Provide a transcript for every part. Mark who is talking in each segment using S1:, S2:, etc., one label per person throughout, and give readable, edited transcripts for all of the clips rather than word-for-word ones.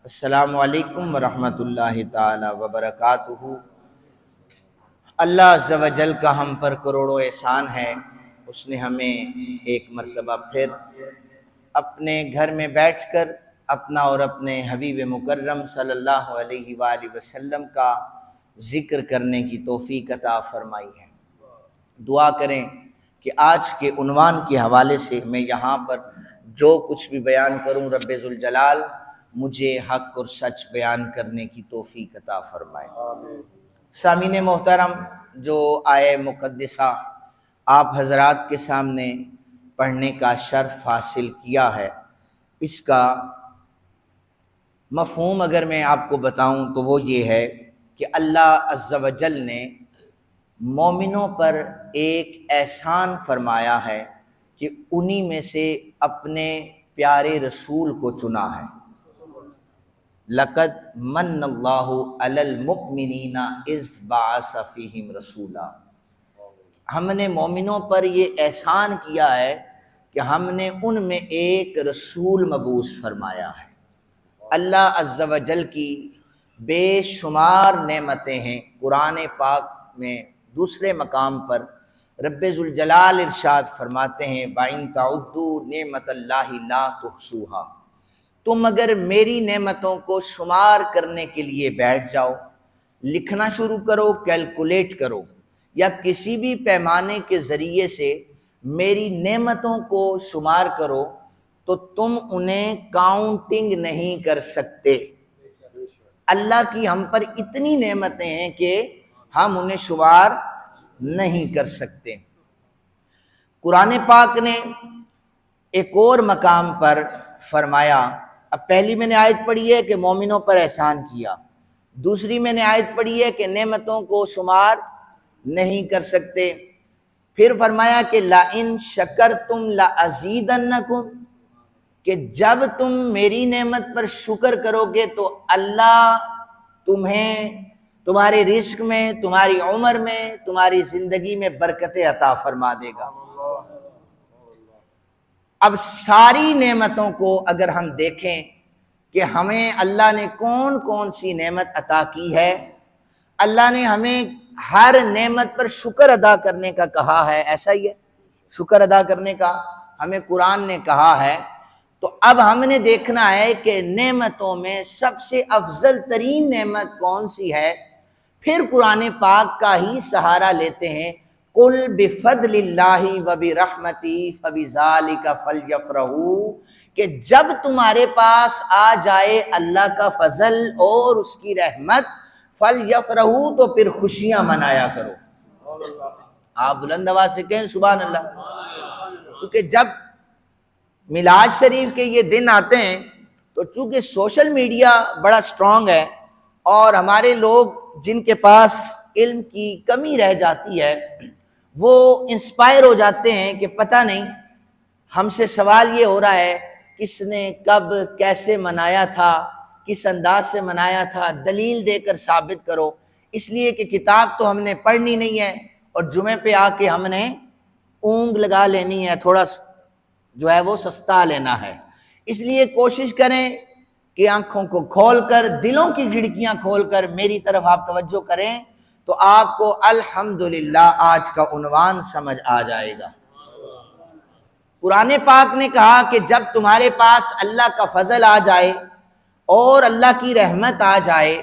S1: अस्सलामु अलैकुम वरहमतुल्लाहि ताला वबरकातुहू। अल्लाह अज़्ज़ व जल का हम पर करोड़ों एहसान है। उसने हमें एक मरतबा फिर अपने घर में बैठकर अपना और अपने हबीब मुकर्रम सल्लल्लाहु अलैहि वसल्लम का ज़िक्र करने की तौफ़ीक़ अता फ़रमाई है। दुआ करें कि आज के उन्वान के हवाले से मैं यहाँ पर जो कुछ भी बयान करूँ, रब्बे ज़ुल जलाल मुझे हक़ और सच बयान करने की तौफ़ीक़ अता फ़रमाए। सामीन मोहतरम, जो आये मुक़द्दिसा आप हज़रात के सामने पढ़ने का शर्फ़ हासिल किया है, इसका मफ़हूम अगर मैं आपको बताऊं तो वो ये है कि अल्लाह अज़्ज़ व जल ने मोमिनों पर एक एहसान फरमाया है कि उन्हीं में से अपने प्यारे रसूल को चुना है। लक़द मन्नल्लाहु अलल मुमिनीना इज़ बअस फ़ीहिम रसूला। हमने मोमिनों पर ये एहसान किया है कि हमने उनमें एक रसूल मबूस फरमाया है। अल्लाह अज़्ज़ व जल की बेशुमार नेमतें हैं। कुरान पाक में दूसरे मकाम पर रब्बे ज़ुल जलाल इरशाद फरमाते हैं, वइन तउद्दू नेमतल्लाहि ला तुहसूहा। तुम अगर मेरी नेमतों को शुमार करने के लिए बैठ जाओ, लिखना शुरू करो, कैलकुलेट करो या किसी भी पैमाने के ज़रिए से मेरी नेमतों को शुमार करो तो तुम उन्हें काउंटिंग नहीं कर सकते। अल्लाह की हम पर इतनी नेमतें हैं कि हम उन्हें शुमार नहीं कर सकते। कुरान पाक ने एक और मकाम पर फरमाया, अब पहली मैंने आयत पढ़ी है कि मोमिनों पर एहसान किया, दूसरी मैंने आयत पढ़ी है कि नेमतों को शुमार नहीं कर सकते। फिर फरमाया कि ला इन शकरतुम ला अज़ीदन्नकुम, कि जब तुम मेरी नेमत पर शुक्र करोगे तो अल्लाह तुम्हें तुम्हारे रिस्क में, तुम्हारी उम्र में, तुम्हारी जिंदगी में बरकतें अता फरमा देगा। अब सारी नेमतों को अगर हम देखें कि हमें अल्लाह ने कौन कौन सी नेमत अता की है, अल्लाह ने हमें हर नेमत पर शुक्र अदा करने का कहा है। ऐसा ही है, शुक्र अदा करने का हमें कुरान ने कहा है। तो अब हमने देखना है कि नेमतों में सबसे अफजल तरीन नेमत कौन सी है। फिर कुरान पाक का ही सहारा लेते हैं, कुल बिफदलिल्लाहि व बिरहमती फबिज़ालिका फलयफ़रहू, कि जब तुम्हारे पास आ जाए अल्लाह का फजल और उसकी रहमत, फलयफ़रहू, तो फिर खुशियां मनाया करो। आप बुलंद आवाज से कहें सुभान अल्लाह। क्योंकि जब मिलाद शरीफ के ये दिन आते हैं तो चूंकि सोशल मीडिया बड़ा स्ट्रांग है और हमारे लोग जिनके पास इल्म की कमी रह जाती है वो इंस्पायर हो जाते हैं कि पता नहीं, हमसे सवाल ये हो रहा है किसने कब कैसे मनाया था, किस अंदाज से मनाया था, दलील देकर साबित करो। इसलिए कि किताब तो हमने पढ़नी नहीं है और जुमे पे आके हमने ऊँग लगा लेनी है, थोड़ा जो है वो सस्ता लेना है। इसलिए कोशिश करें कि आंखों को खोलकर, दिलों की खिड़कियां खोलकर मेरी तरफ आप तवज्जो करें तो आपको अल्हम्दुलिल्लाह आज का उन्वान समझ आ जाएगा। कुरान पाक ने कहा कि जब तुम्हारे पास अल्लाह का फजल आ जाए और अल्लाह की रहमत आ जाए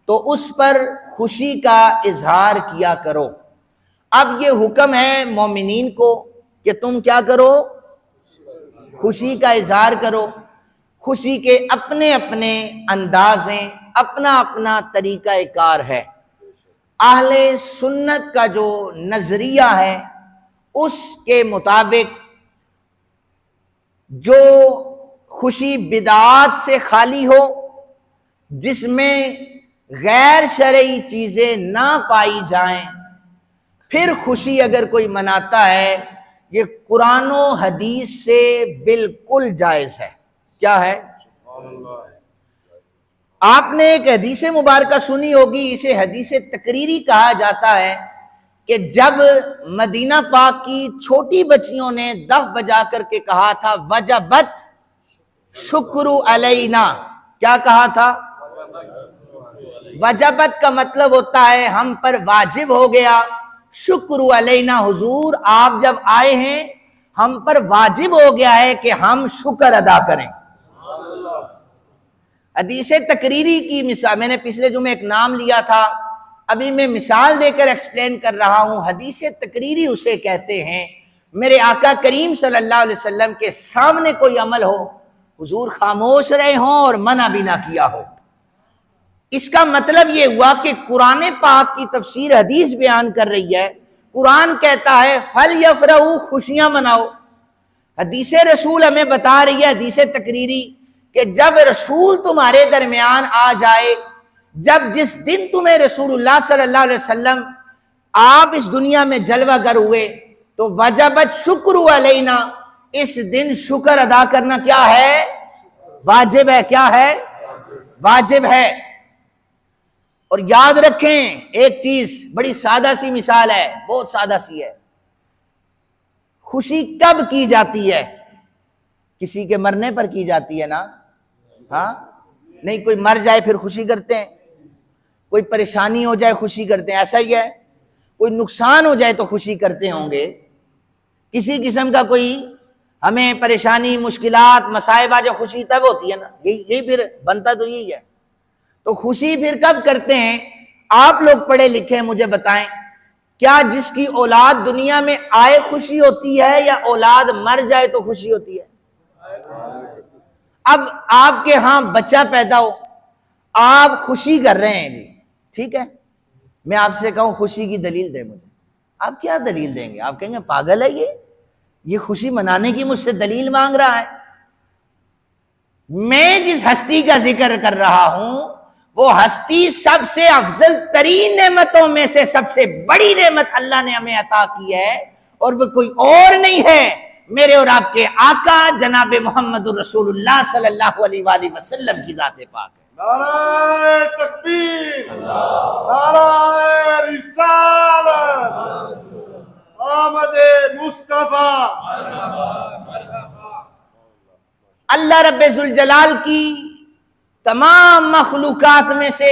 S1: तो उस पर खुशी का इजहार किया करो। अब ये हुक्म है मोमिनीन को कि तुम क्या करो, खुशी का इजहार करो। खुशी के अपने अपने अंदाजें, अपना अपना तरीका कार है। अहले सुन्नत का जो नजरिया है उसके मुताबिक जो खुशी बिदात से खाली हो, जिसमें गैर शरई चीजें ना पाई जाएं, फिर खुशी अगर कोई मनाता है ये कुरान और हदीस से बिल्कुल जायज है। क्या है? आपने एक हदीस मुबारका सुनी होगी, इसे हदीस तकरीरी कहा जाता है कि जब मदीना पाक की छोटी बच्चियों ने दफ बजा करके कहा था वजबत शुक्र अलैना, क्या कहा था? वजबत का मतलब होता है हम पर वाजिब हो गया। शुक्र अलैना हुजूर, आप जब आए हैं हम पर वाजिब हो गया है कि हम शुक्र अदा करें। हदीस तकरीरी की मिसाल, मैंने पिछले जुमे एक नाम लिया था, अभी मैं मिसाल देकर एक्सप्लेन कर रहा हूं। हदीस तकरीरी उसे कहते हैं मेरे आका करीम सल्लल्लाहु अलैहि वसल्लम के सामने कोई अमल हो, हुजूर खामोश रहे हों और मना भी ना किया हो। इसका मतलब यह हुआ कि कुरान पाक की तफसीर हदीस बयान कर रही है। कुरान कहता है फल यफरहू, खुशियां मनाओ। हदीस रसूल हमें बता रही है, हदीस तकरीरी, कि जब रसूल तुम्हारे दरमियान आ जाए, जब जिस दिन तुम्हें रसूलुल्लाह सल्लल्लाहु अलैहि वसल्लम आप इस दुनिया में जलवागर हुए, तो वजबत शुक्र अलैना, इस दिन शुक्र अदा करना क्या है? वाजिब है। क्या है? वाजिब है। और याद रखें एक चीज, बड़ी सादा सी मिसाल है, बहुत सादा सी है। खुशी कब की जाती है? किसी के मरने पर की जाती है ना? हाँ, नहीं कोई मर जाए फिर खुशी करते हैं, कोई परेशानी हो जाए खुशी करते हैं, ऐसा ही है। कोई नुकसान हो जाए तो खुशी करते होंगे, किसी किस्म का कोई हमें परेशानी मुश्किलात मसाइब आ जाए, खुशी तब होती है ना। यही फिर बनता तो यही है। तो खुशी फिर कब करते हैं? आप लोग पढ़े लिखे, मुझे बताएं, क्या जिसकी औलाद दुनिया में आए खुशी होती है या औलाद मर जाए तो खुशी होती है? अब आपके यहां बच्चा पैदा हो, आप खुशी कर रहे हैं जी, ठीक है, मैं आपसे कहूं खुशी की दलील दे मुझे, आप क्या दलील देंगे? आप कहेंगे पागल है ये खुशी मनाने की मुझसे दलील मांग रहा है। मैं जिस हस्ती का जिक्र कर रहा हूं वो हस्ती सबसे अफजल तरीन नेमतों में से सबसे बड़ी नेमत अल्लाह ने हमें अता की है, और वो कोई और नहीं है, मेरे और आपके आका जनाब मोहम्मद रसूलुल्लाह सल्लल्लाहु अलैहि वसल्लम की जाते पाक है।
S2: नारे तकबीर, नारे रिसालत, आमदे मुस्तफा।
S1: अल्लाह रब्बे जुल जलाल की तमाम मखलूकात में से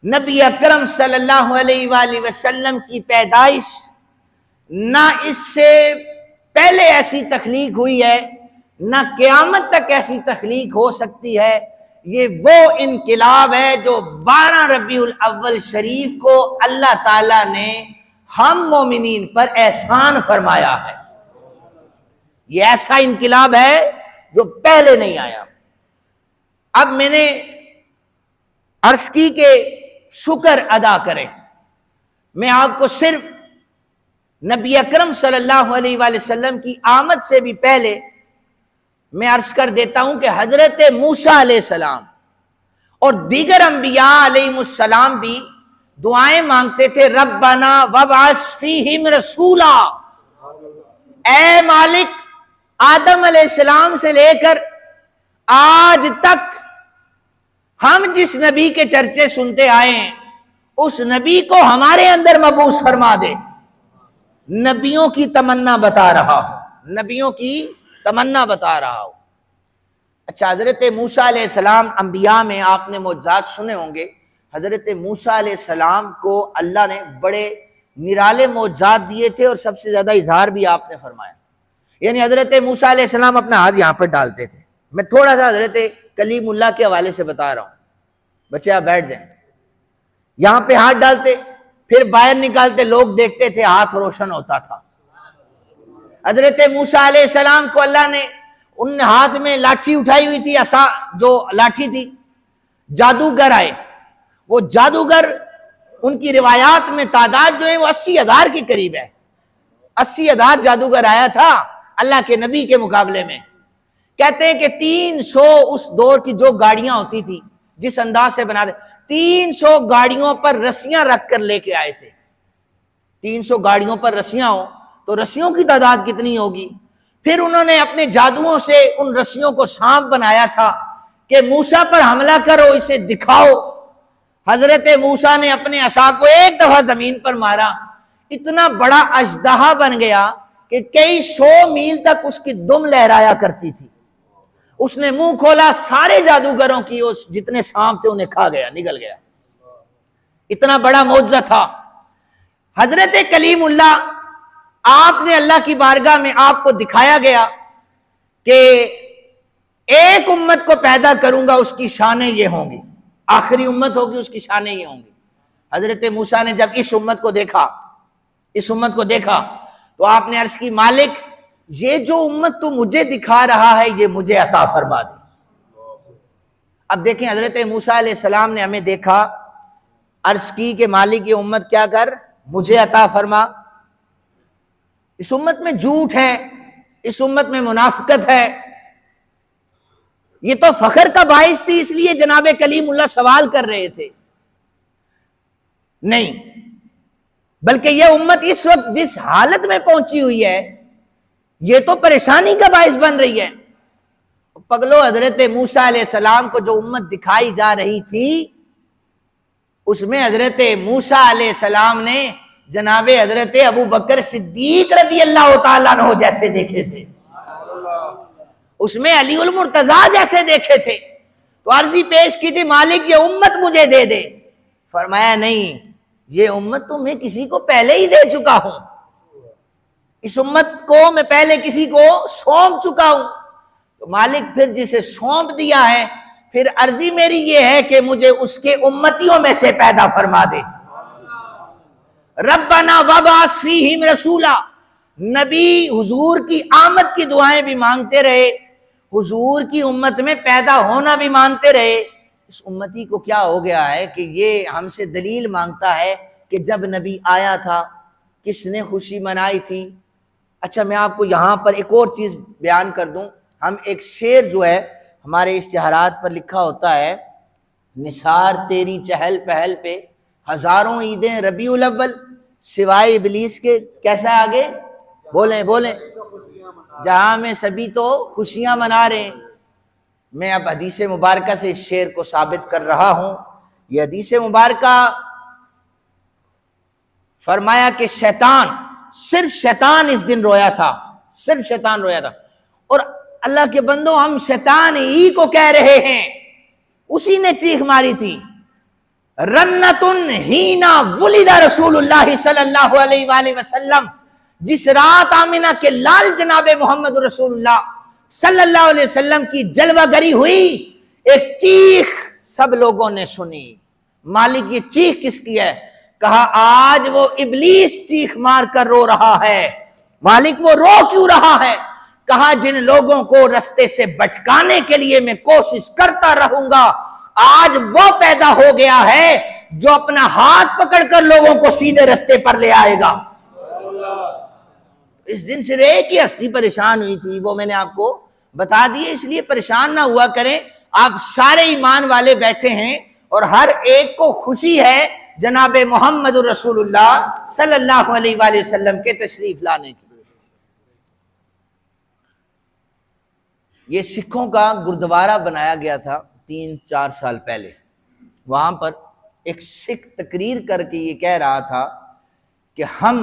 S1: नबी अकरम सल्लल्लाहु अलैहि वसल्लम की पैदाइश ना इससे पहले ऐसी तख्लीक हुई है, ना क़यामत तक ऐसी तख्लीक हो सकती है। ये वो इनकिलाब है जो 12 रबीउल अव्वल शरीफ को अल्लाह ताला ने हम मोमिनीन पर एहसान फरमाया है। ये ऐसा इनकिलाब है जो पहले नहीं आया। अब मैंने अर्ज की के शुक्र अदा करें, मैं आपको सिर्फ नबी अकरम सल्लल्लाहु अलैहि वसल्लम की आमद से भी पहले मैं अर्ज कर देता हूं कि हजरत मूसा अलैहिस्सलाम और दीगर अंबिया अलैहिमुस्सलाम भी दुआएं मांगते थे, रब्बना वबअस फीहिम रसूला, ऐ मालिक आदम अलैहिस्सलाम से लेकर आज तक हम जिस नबी के चर्चे सुनते आए हैं उस नबी को हमारे अंदर मबूस फरमा दे। नबियों की तमन्ना बता रहा हूं, नबियों की तमन्ना बता रहा हूं। अच्छा, हजरत मूसा अलैहिस्सलाम अंबिया में आपने मौजज़ात सुने होंगे। हजरत मूसा अलैहिस्सलाम को अल्लाह ने बड़े निराले मौजज़ात दिए थे और सबसे ज्यादा इजहार भी आपने फरमाया। यानी हजरत मूसा अलैहिस्सलाम अपना हाथ यहां पर डालते थे। मैं थोड़ा सा हजरत कलीमुल्लाह के हवाले से बता रहा हूं, बच्चे आप बैठ जाएं। यहां पे हाथ डालते, फिर बाहर निकालते, लोग देखते थे, हाथ रोशन होता था। हजरत मूसा अलैहिस्सलाम को अल्लाह ने, उन हाथ में लाठी उठाई हुई थी, असा जो लाठी थी, जादूगर आए। वो जादूगर, उनकी रिवायात में तादाद जो है वो 80,000 के करीब है। 80,000 जादूगर आया था अल्लाह के नबी के मुकाबले में। कहते हैं कि 300 उस दौर की जो गाड़ियां होती थी, जिस अंदाज से बना दे, 300 गाड़ियों पर रस्सियां रखकर लेके आए थे। 300 गाड़ियों पर रस्सियां हो तो रस्सियों की तादाद कितनी होगी। फिर उन्होंने अपने जादुओं से उन रस्सियों को सांप बनाया था कि मूसा पर हमला करो, इसे दिखाओ। हजरत मूसा ने अपने असा को एक दफा जमीन पर मारा, इतना बड़ा अजदहा बन गया कि कई 100 मील तक उसकी दुम लहराया करती थी। उसने मुंह खोला, सारे जादूगरों की उस जितने सांप थे उन्हें खा गया, निगल गया। इतना बड़ा मौजज़ा था। हजरत कलीमुल्लाह, आपने अल्लाह की बारगाह में आपको दिखाया गया कि एक उम्मत को पैदा करूंगा, उसकी शानें ये होंगी, आखिरी उम्मत होगी उसकी शानें ये होंगी। हजरत मूसा ने जब इस उम्मत को देखा तो आपने अर्ज की, मालिक ये जो उम्मत तू मुझे दिखा रहा है ये मुझे अता फरमा दे। अब देखें, हजरत मूसा अलैहिस्सलाम ने हमें देखा, अर्ज की कि मालिक ये उम्मत क्या कर, मुझे अता फरमा। इस उम्मत में झूठ है, इस उम्मत में मुनाफिकत है। ये तो फखर का बाइस थी, इसलिए जनाब कलीमुल्लाह सवाल कर रहे थे। नहीं, बल्कि यह उम्मत इस वक्त जिस हालत में पहुंची हुई है, यह तो परेशानी का बाइस बन रही है। पगलो, हजरत मूसा अलैहिस्सलाम को जो उम्मत दिखाई जा रही थी, उसमें हजरत मूसा अलैहिस्सलाम ने जनाबे हजरत अबू बकर सिद्दीक रज़ी अल्लाह तआला अन्हु जैसे देखे थे, उसमें अली उल मुर्तजा जैसे देखे थे। तो अर्जी पेश की थी, मालिक ये उम्मत मुझे दे दे। फरमाया नहीं, ये उम्मत तो मैं किसी को पहले ही दे चुका हूं, इस उम्मत को मैं पहले किसी को सौंप चुका हूं। तो मालिक फिर जिसे सौंप दिया है, फिर अर्जी मेरी ये है कि मुझे उसके उम्मतियों में से पैदा फरमा दे। रब्बना वबास फीहिम रसूला, नबी हुजूर की आमद की दुआएं भी मांगते रहे, हुजूर की उम्मत में पैदा होना भी मानते रहे। इस उम्मती को क्या हो गया है कि ये हमसे दलील मांगता है कि जब नबी आया था किसने खुशी मनाई थी। अच्छा, मैं आपको यहाँ पर एक और चीज़ बयान कर दूँ। हम एक शेर जो है हमारे इश्तिहारात पर लिखा होता है, निसार तेरी चहल पहल पे हजारों ईदें रबीउल अव्वल, सिवाय इबलीस के कैसा आगे बोलें जहां में सभी तो खुशियां मना रहे हैं। मैं अब हदीस मुबारका से इस शेर को साबित कर रहा हूं। यह हदीस मुबारका फरमाया कि सिर्फ शैतान इस दिन रोया था, सिर्फ शैतान रोया था। और अल्लाह के बंदो, हम शैतान ही को कह रहे हैं, उसी ने चीख मारी थी, रन्नतुन हीना वुलिदा रसूलुल्लाह सल्लल्लाहु अलैहि वसल्लम, जिस रात आमिना के लाल जनाबे मोहम्मद रसूलुल्लाह सल्लल्लाहु अलैहि वसल्लम की जलवागरी हुई, एक चीख सब लोगों ने सुनी। मालिक ये चीख किसकी है? कहा आज वो इब्लीस चीख मार कर रो रहा है। मालिक वो रो क्यों रहा है? कहा जिन लोगों को रास्ते से भटकाने के लिए मैं कोशिश करता रहूंगा, आज वो पैदा हो गया है जो अपना हाथ पकड़कर लोगों को सीधे रास्ते पर ले आएगा। इस दिन सिर्फ एक ही हस्ती परेशान हुई थी, वो मैंने आपको बता दिए, इसलिए परेशान ना हुआ करें। आप सारे ईमान वाले बैठे हैं और हर एक को खुशी है जनाबे मोहम्मद रसूलुल्लाह सल्लल्लाहु अलैहि वसल्लम के तशरीफ लाने की। ये सिखों का गुरुद्वारा बनाया गया था 3-4 साल पहले। वहां पर एक सिख तकरीर करके ये कह रहा था कि हम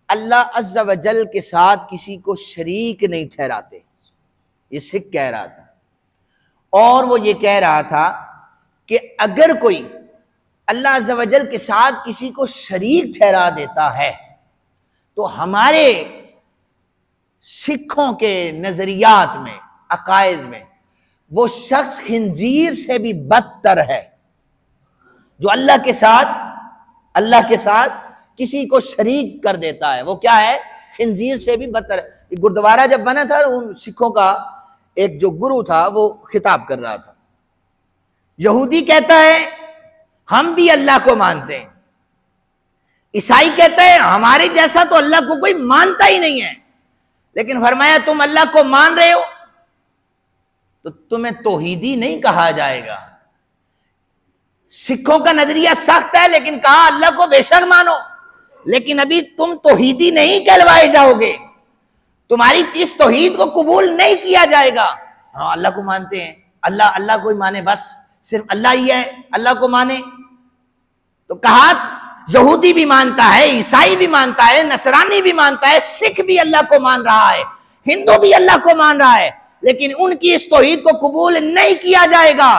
S1: अल्लाह अज़्ज़ा व जल के साथ किसी को शरीक नहीं ठहराते। ये सिख कह रहा था। और वो ये कह रहा था कि अगर कोई अल्लाह अज़्ज़ा व जल के साथ किसी को शरीक ठहरा देता है तो हमारे सिखों के नजरियात में, अकायद में, वो शख्स खिंजीर से भी बदतर है जो अल्लाह के साथ किसी को शरीक कर देता है। वो क्या है? खिंजीर से भी बदतर है। गुरुद्वारा जब बना था, उन सिखों का एक जो गुरु था वो खिताब कर रहा था। यहूदी कहता है हम भी अल्लाह को मानते हैं, ईसाई कहता है हमारे जैसा तो अल्लाह को कोई मानता ही नहीं है। लेकिन फरमाया तुम अल्लाह को मान रहे हो तो तुम्हें तौहीदी नहीं कहा जाएगा। सिखों का नजरिया सख्त है, लेकिन कहा अल्लाह को बेशक मानो, लेकिन अभी तुम तौहीदी नहीं कहलवाए जाओगे, तुम्हारी इस तौहीद को कबूल नहीं किया जाएगा। हाँ, अल्लाह को मानते हैं, अल्लाह को ही माने, बस सिर्फ अल्लाह ही है, अल्लाह को माने। तो कहा यहूदी भी मानता है, ईसाई भी मानता है, नसरानी भी मानता है, सिख भी अल्लाह को मान रहा है, हिंदू भी अल्लाह को मान रहा है, लेकिन उनकी इस तौहीद को कबूल नहीं किया जाएगा।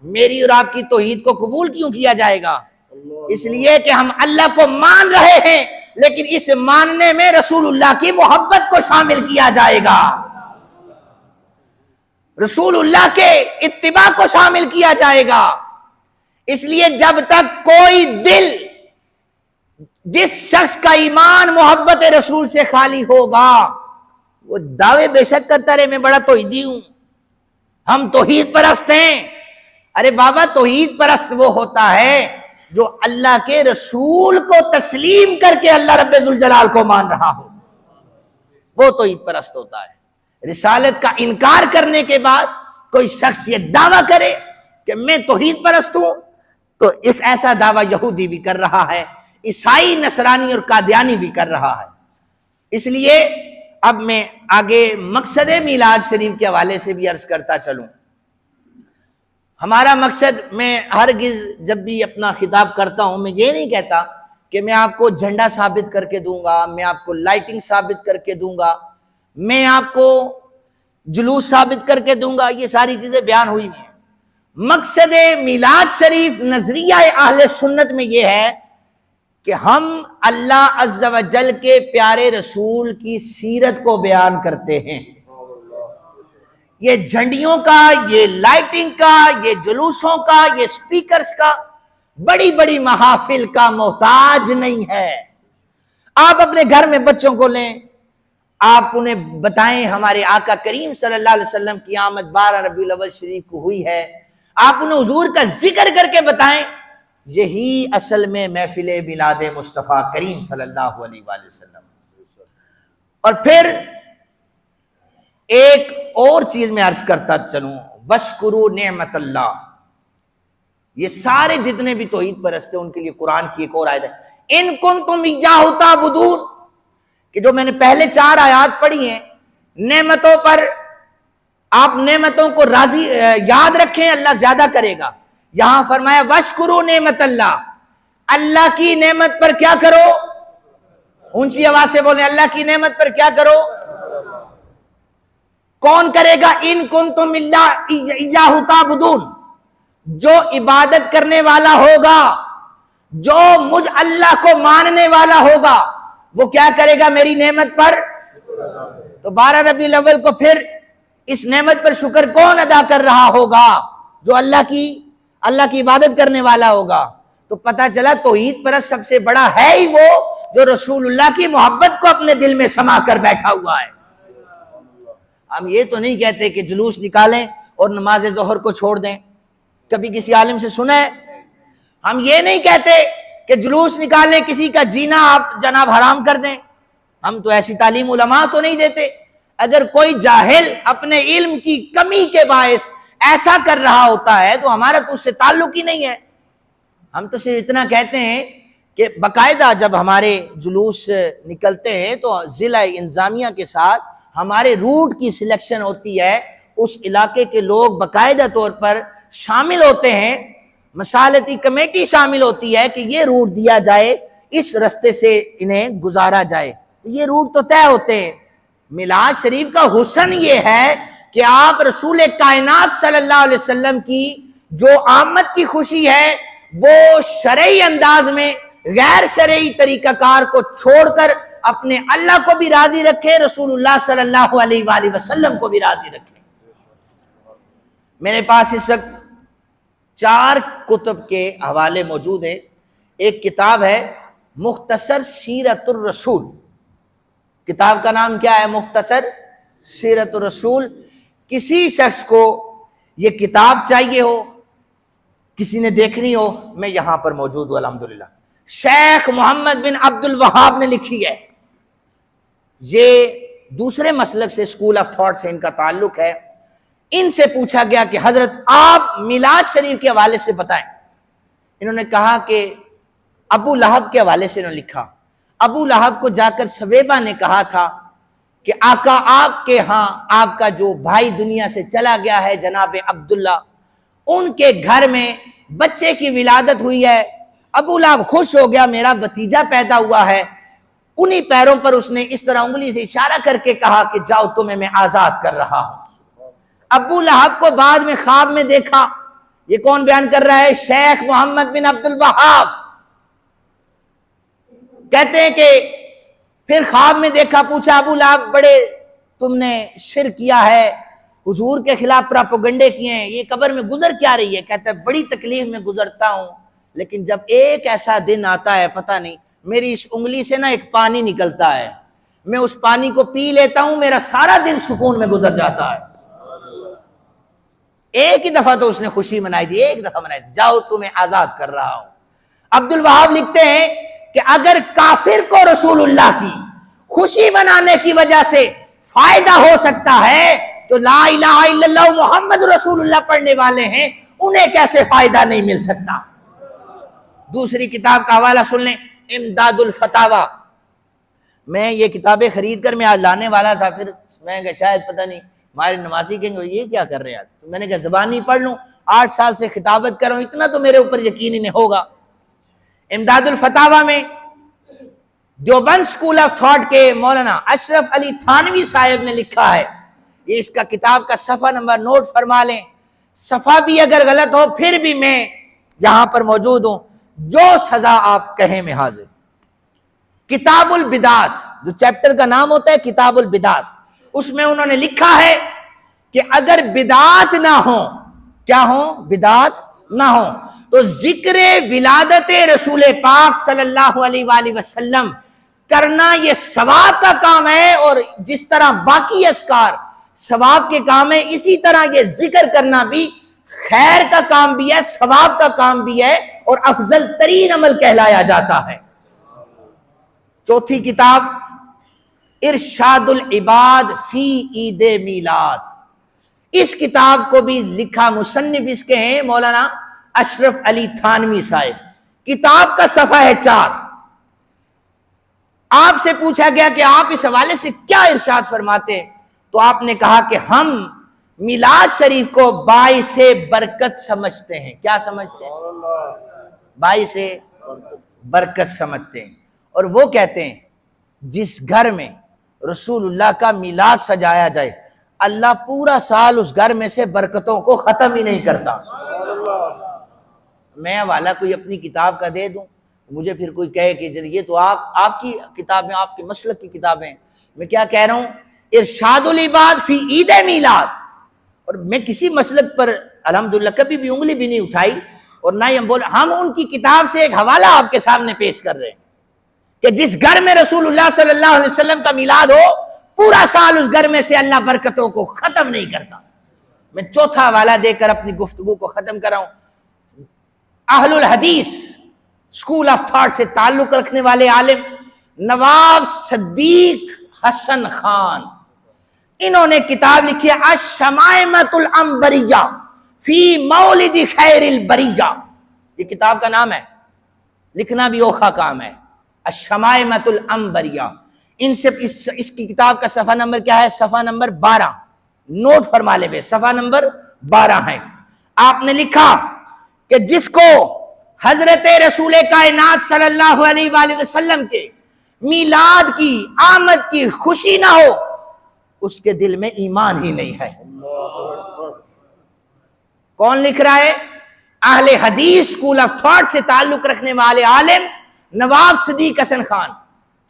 S1: मेरी और आपकी तौहीद को कबूल क्यों किया जाएगा? इसलिए कि हम अल्लाह को मान रहे हैं, लेकिन इस मानने में रसूलुल्लाह की मोहब्बत को शामिल किया जाएगा, रसूलुल्लाह के इत्तिबा को शामिल किया जाएगा। इसलिए जब तक कोई दिल, जिस शख्स का ईमान मोहब्बत रसूल से खाली होगा, वो दावे बेशक करता रहे मैं बड़ा तौहीदी हूं, हम तौहीद परस्त हैं। अरे बाबा, तौहीद परस्त वो होता है जो अल्लाह के रसूल को तस्लीम करके अल्लाह रब्बुल जलाल को मान रहा हो, वो तौहीद परस्त होता है। रिसालत का इनकार करने के बाद कोई शख्स ये दावा करे कि मैं तौहीद परस्त हूं, तो इस ऐसा दावा यहूदी भी कर रहा है, ईसाई, नसरानी और कादियानी भी कर रहा है। इसलिए अब मैं आगे मकसद मिलाद शरीफ के हवाले से भी अर्ज करता चलूं। हमारा मकसद, मैं हरगिज जब भी अपना खिताब करता हूं, मैं ये नहीं कहता कि मैं आपको झंडा साबित करके दूंगा, मैं आपको लाइटिंग साबित करके दूंगा, मैं आपको जुलूस साबित करके दूंगा, ये सारी चीजें बयान हुई नहीं। मकसद मिलाद शरीफ नजरिया अहले सुन्नत में यह है कि हम अल्लाह अज़्ज़ा व जल के प्यारे रसूल की सीरत को बयान करते हैं। ये झंडियों का, ये लाइटिंग का, ये जुलूसों का, ये स्पीकर्स का, बड़ी बड़ी महाफिल का मोहताज नहीं है। आप अपने घर में बच्चों को लें, आप उन्हें बताएं हमारे आका करीम सल्लल्लाहु अलैहि वसल्लम की आमद 12 रबीउल अव्वल शरीफ को हुई है, आप उन्हें हुजूर का जिक्र करके बताएं। यही असल में महफिल मिलाद मुस्तफ़ा करीम सल्लल्लाहु अलैहि वसल्लम। और फिर एक और चीज में अर्ज करता चलूं, वशकुरू नेमतल्लाह। ये सारे जितने भी तौहीद परस्त हैं उनके लिए कुरान की एक और आयत है, इन कुंतुम इय्याहु ताबुदून, कि जो मैंने पहले 4 आयात पढ़ी हैं, नेमतों पर आप नेमतों को राजी याद रखें, अल्लाह ज्यादा करेगा। यहां फरमाया वशकुरू नेमतल्लाह, अल्लाह की नेमत पर क्या करो, ऊंची आवाज से बोले, अल्लाह की नेमत पर क्या करो। कौन करेगा? इन कुंतुम इय्याहु ताबुदून, जो इबादत करने वाला होगा, जो मुझ अल्लाह को मानने वाला होगा, वो क्या करेगा मेरी नेमत पर। तो 12 रबीउल अव्वल को फिर इस नेमत पर शुक्र कौन अदा कर रहा होगा? जो अल्लाह की इबादत करने वाला होगा। तो पता चला तौहीद परस्त सबसे बड़ा है ही वो जो रसूलुल्लाह की मोहब्बत को अपने दिल में समा कर बैठा हुआ है। हम ये तो नहीं कहते कि जुलूस निकालें और नमाज ज़ोहर को छोड़ दें, कभी किसी आलिम से सुना है? हम ये नहीं कहते कि जुलूस निकालें, किसी का जीना आप जनाब हराम कर दें। हम तो ऐसी तालीम उलमा तो नहीं देते। अगर कोई जाहिल अपने इल्म की कमी के बायस ऐसा कर रहा होता है तो हमारा तो उससे ताल्लुक ही नहीं है। हम तो सिर्फ इतना कहते हैं कि बाकायदा जब हमारे जुलूस निकलते हैं तो जिला इंतजामिया के साथ हमारे रूट की सिलेक्शन होती है, उस इलाके के लोग बाकायदा तौर पर शामिल होते हैं, मसालती कमेटी शामिल होती है कि ये रूट दिया जाए, इस रास्ते से इन्हें गुजारा जाए। तो ये रूट तो तय होते हैं। मिलाद शरीफ का हुस्न ये है कि आप रसूल कायनात सल्लल्लाहु अलैहि वसल्लम की जो आमद की खुशी है वो शरई अंदाज में गैर शरई तरीकाकार को छोड़कर अपने अल्लाह को भी राजी रखे, रसूलुल्लाह सल्लल्लाहु अलैहि वसल्लम को भी राजी रखे। मेरे पास इस वक्त 4 कुतुब के हवाले मौजूद हैं। एक किताब है मुख्तसर सीरतुर रसूल, किताब का नाम क्या है? मुख्तसर सीरतुर रसूल। किसी शख्स को ये किताब चाहिए हो, किसी ने देखनी हो, मैं यहां पर मौजूद हूं अल्हम्दुलिल्लाह। शेख मोहम्मद बिन अब्दुल वहाब ने लिखी है। ये दूसरे मसलक से, स्कूल ऑफ थॉट से इनका ताल्लुक है। इनसे पूछा गया कि हजरत आप मिलाद शरीफ के हवाले से बताएं। इन्होंने कहा कि अबू लहब के हवाले से इन्होंने लिखा, अबू लहब को जाकर सवेबा ने कहा था कि आका आपके यहाँ आपका जो भाई दुनिया से चला गया है जनाब अब्दुल्ला, उनके घर में बच्चे की विलादत हुई है। अबू लहब खुश हो गया, मेरा भतीजा पैदा हुआ है। उन्हीं पैरों पर उसने इस तरह उंगली से इशारा करके कहा कि जाओ, तुम्हें मैं आजाद कर रहा हूं। अबू लहब को बाद में ख्वाब में देखा। ये कौन बयान कर रहा है? शेख मोहम्मद बिन अब्दुल वहाब कहते हैं कि फिर ख्वाब में देखा, पूछा अबू लहब बड़े तुमने शिर्क किया है, हुजूर के खिलाफ प्रोपेगेंडे किए हैं, ये कब्र में गुजर क्या रही है? कहता है बड़ी तकलीफ में गुजरता हूं, लेकिन जब एक ऐसा दिन आता है, पता नहीं मेरी इस उंगली से ना एक पानी निकलता है, मैं उस पानी को पी लेता हूं, मेरा सारा दिन सुकून में गुजर जाता है। एक ही दफा तो उसने खुशी मनाई थी, एक दफा मनाई, जाओ तुम्हें आजाद कर रहा हूं। अब्दुल वहाब लिखते हैं कि अगर काफिर को रसूलुल्लाह की खुशी मनाने की वजह से फायदा हो सकता है तो ला इलाहा इल्लल्लाह मुहम्मद रसूलुल्लाह पढ़ने वाले हैं, उन्हें कैसे फायदा नहीं मिल सकता। दूसरी किताब का हवाला सुन लें, इमदादुल फतावा। मैं ये किताबें खरीद कर मैं आज लाने वाला था, फिर मैंने कहा शायद पता नहीं हमारे नमाजी कहेंगे ये क्या कर रहे हैं, तो मैंने कहा ज़बानी पढ़ लूं, 8 साल से खिताबत कर रहा हूं, इतना तो मेरे ऊपर यकीन ही नहीं होगा। इमदादुल फतावा में देवबंद स्कूल ऑफ थॉट के मौलाना अशरफ अली थानवी साहब ने लिखा है, ये इसका किताब का सफा नंबर नोट फरमा लें, सफा भी अगर गलत हो फिर भी मैं यहां पर मौजूद हूं, जो सजा आप कहें मैं हाजिर। किताबुल बिदात, जो चैप्टर का नाम होता है किताबुल बिदात, उसमें उन्होंने लिखा है कि अगर बिदात ना हो, क्या हो? बिदात ना हो तो जिक्र विलादत रसूल पाक सल्लल्लाहु अलैहि वसल्लम करना ये सवाब का काम है, और जिस तरह बाकी अस्कार सवाब के काम है, इसी तरह ये जिक्र करना भी खैर का काम भी है, सवाब का काम भी है, और अफजल तरीन अमल कहलाया जाता है। चौथी किताब इरशादुल इबाद फी ईद मीलाद, इस किताब को भी लिखा मुसन्निफ इसके हैं मौलाना अशरफ अली थानवी साहब। किताब का सफा है 4। आपसे पूछा गया कि आप इस हवाले से क्या इरशाद फरमाते हैं, तो आपने कहा कि हम मिलाद शरीफ को बाइसे बरकत समझते हैं। क्या समझते हैं? बाइसे बरकत समझते हैं। और वो कहते हैं जिस घर में रसूलुल्लाह का मिलाद सजाया जाए, अल्लाह पूरा साल उस घर में से बरकतों को खत्म ही नहीं करता। मैं हवाला कोई अपनी किताब का दे दूं, मुझे फिर कोई कहे कि ये तो आपकी किताबें, आपके मसलक की किताबें। मैं क्या कह रहा हूं, इरशादुल इबाद फी ईद मिलाद, और मैं किसी मसलक पर अल्हम्दुलिल्लाह कभी भी उंगली भी नहीं उठाई, और ना ही हम उनकी किताब से एक हवाला आपके सामने पेश कर रहे हैं कि जिस घर में रसूलुल्लाह सल्लल्लाहु अलैहि वसल्लम का मिलाद हो, पूरा साल उस घर में से अल्लाह बरकतों को खत्म नहीं करता। मैं चौथा हवाला देकर अपनी गुफ्तगू को खत्म कर रहा हूं। अहलुल हदीस स्कूल ऑफ थॉट से ताल्लुक रखने वाले आलिम नवाब सद्दीक हसन खान, इन्होंने किताब लिखी है अश-शमाइमतुल अंबरिया फी मौलिद खैरिल बरिया। ये किताब का नाम है, लिखना भी औखा काम है, अश-शमाइमतुल अंबरिया। इनसे इसकी किताब का सफा नंबर क्या है? सफा नंबर 12, नोट फरमा ले, सफा नंबर 12 है। आपने लिखा कि जिसको हजरत रसूल कायनात सल्लल्लाहु अलैहि वसल्लम के मीलाद की आमद की खुशी ना हो, उसके दिल में ईमान ही नहीं है। कौन लिख रहा है? अहले हदीस स्कूल ऑफ थॉट से ताल्लुक रखने वाले आलिम नवाब सदीक हसन खान।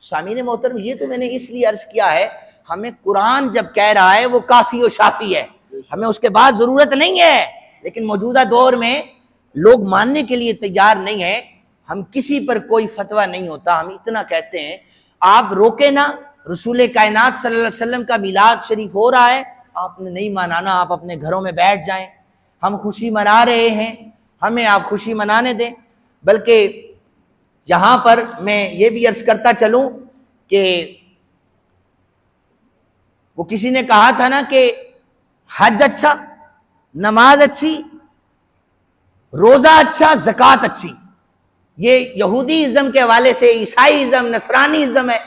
S1: सामीन मोहतरम, ये तो मैंने इसलिए अर्ज किया है, हमें कुरान जब कह रहा है वो काफी और शाफी है, हमें उसके बाद जरूरत नहीं है, लेकिन मौजूदा दौर में लोग मानने के लिए तैयार नहीं है। हम किसी पर कोई फतवा नहीं होता, हम इतना कहते हैं आप रोके ना, रसूल कायनात सल्लल्लाहु अलैहि वसल्लम का मिलाद शरीफ हो रहा है, आपने नहीं मनाना, आप अपने घरों में बैठ जाएं, हम खुशी मना रहे हैं, हमें आप खुशी मनाने दें। बल्कि यहां पर मैं ये भी अर्ज करता चलूं कि वो किसी ने कहा था ना कि हज अच्छा, नमाज अच्छी, रोजा अच्छा, ज़कात अच्छी। ये यहूदी इज़्म के हवाले से ईसाई इज़्म, नसरानी इज़्म है,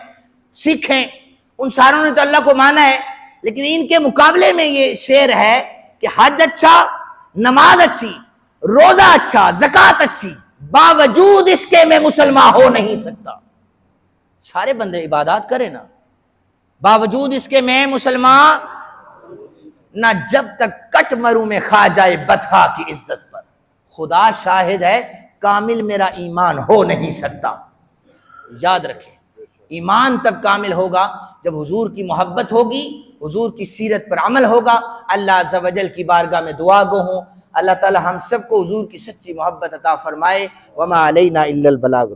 S1: सिख हैं, उन सारों ने तो अल्लाह को माना है, लेकिन इनके मुकाबले में ये शेर है कि हज अच्छा, नमाज अच्छी, रोजा अच्छा, ज़कात अच्छी, बावजूद इसके मैं मुसलमान हो नहीं सकता। सारे बंदे इबादत करें ना, बावजूद इसके मैं मुसलमान ना जब तक कट मरू में खा जाए बतहा की इज्जत पर। खुदा शाहिद है, कामिल मेरा ईमान हो नहीं सकता। याद रखें, ईमान तब कामिल होगा जब हुजूर की मोहब्बत होगी, हुजूर की सीरत पर अमल होगा। अल्लाह अज़्ज़ व जल की बारगाह में दुआ गो हूँ, अल्लाह ताला हम सबको हुजूर की सच्ची मोहब्बत अता फरमाए। वमा अलैना इल्लल बलाग।